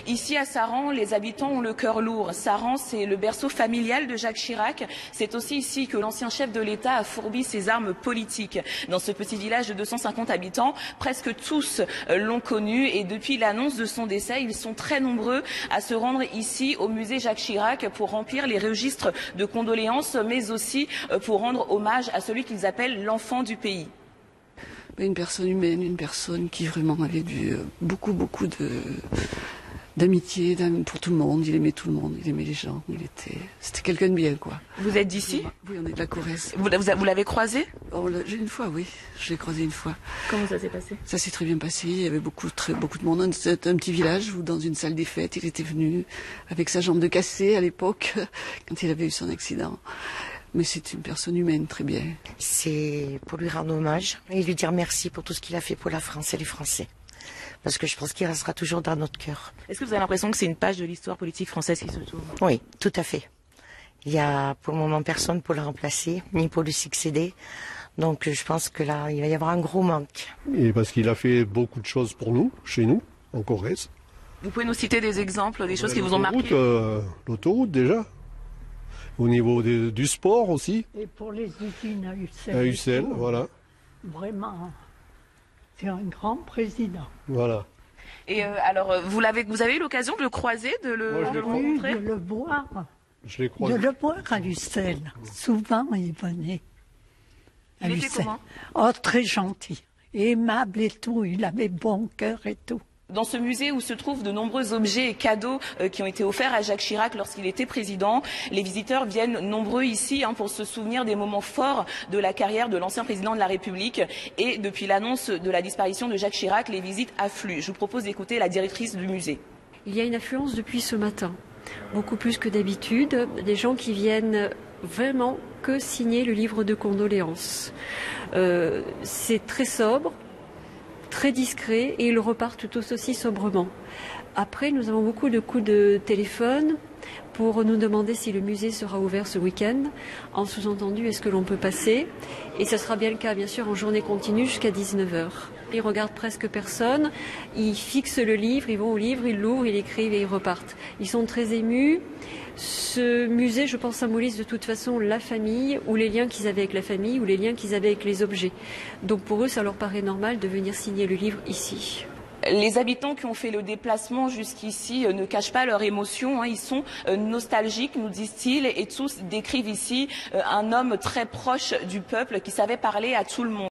Ici à Saran, les habitants ont le cœur lourd. Saran, c'est le berceau familial de Jacques Chirac. C'est aussi ici que l'ancien chef de l'État a fourbi ses armes politiques. Dans ce petit village de 250 habitants, presque tous l'ont connu et depuis l'annonce de son décès, ils sont très nombreux à se rendre ici au musée Jacques Chirac pour remplir les registres de condoléances, mais aussi pour rendre hommage à celui qu'ils appellent l'enfant du pays. Une personne humaine, une personne qui vraiment avait beaucoup d'amitié pour tout le monde. Il aimait tout le monde, il aimait les gens. C'était quelqu'un de bien, quoi. Vous êtes d'ici? Oui, on est de la Corrèze. Vous l'avez croisé? Une fois, oui. Je l'ai croisé une fois. Comment ça s'est passé? Ça s'est très bien passé. Il y avait beaucoup de monde. C'était un petit village où, dans une salle des fêtes, il était venu avec sa jambe de cassée à l'époque, quand il avait eu son accident. Mais c'est une personne humaine, très bien. C'est pour lui rendre hommage et lui dire merci pour tout ce qu'il a fait pour la France et les Français. Parce que je pense qu'il restera toujours dans notre cœur. Est-ce que vous avez l'impression que c'est une page de l'histoire politique française qui se tourne? Oui, tout à fait. Il y a pour le moment personne pour le remplacer, ni pour lui succéder. Donc je pense que là, il va y avoir un gros manque. Et parce qu'il a fait beaucoup de choses pour nous, chez nous, en Corrèze. Vous pouvez nous citer des exemples, des choses qui vous ont marqué? L'autoroute déjà. Au niveau du sport aussi. Et pour les usines à Ussel. À Ussel, voilà. Vraiment, c'est un grand président. Voilà. Et alors, vous avez eu l'occasion de le croiser, de le rencontrer? De le voir. Je l'ai croisé. De le voir à Ussel. Souvent, il venait. Il était comment? Oh, très gentil, aimable et tout. Il avait bon cœur et tout. Dans ce musée où se trouvent de nombreux objets et cadeaux qui ont été offerts à Jacques Chirac lorsqu'il était président, les visiteurs viennent nombreux ici pour se souvenir des moments forts de la carrière de l'ancien président de la République. Et depuis l'annonce de la disparition de Jacques Chirac, les visites affluent. Je vous propose d'écouter la directrice du musée. Il y a une affluence depuis ce matin, beaucoup plus que d'habitude, des gens qui viennent vraiment que signer le livre de condoléances. C'est très sobre, très discret et ils repartent tout aussi sobrement. Après, nous avons beaucoup de coups de téléphone pour nous demander si le musée sera ouvert ce week-end. En sous-entendu, est-ce que l'on peut passer? Et ce sera bien le cas, bien sûr, en journée continue jusqu'à 19h. Ils regardent presque personne, ils fixent le livre, ils vont au livre, ils l'ouvrent, ils l'écrivent et ils repartent. Ils sont très émus. Ce musée, je pense, symbolise de toute façon la famille ou les liens qu'ils avaient avec la famille ou les liens qu'ils avaient avec les objets. Donc pour eux, ça leur paraît normal de venir signer le livre ici. Les habitants qui ont fait le déplacement jusqu'ici ne cachent pas leur émotion. Ils sont nostalgiques, nous disent-ils, et tous décrivent ici un homme très proche du peuple qui savait parler à tout le monde.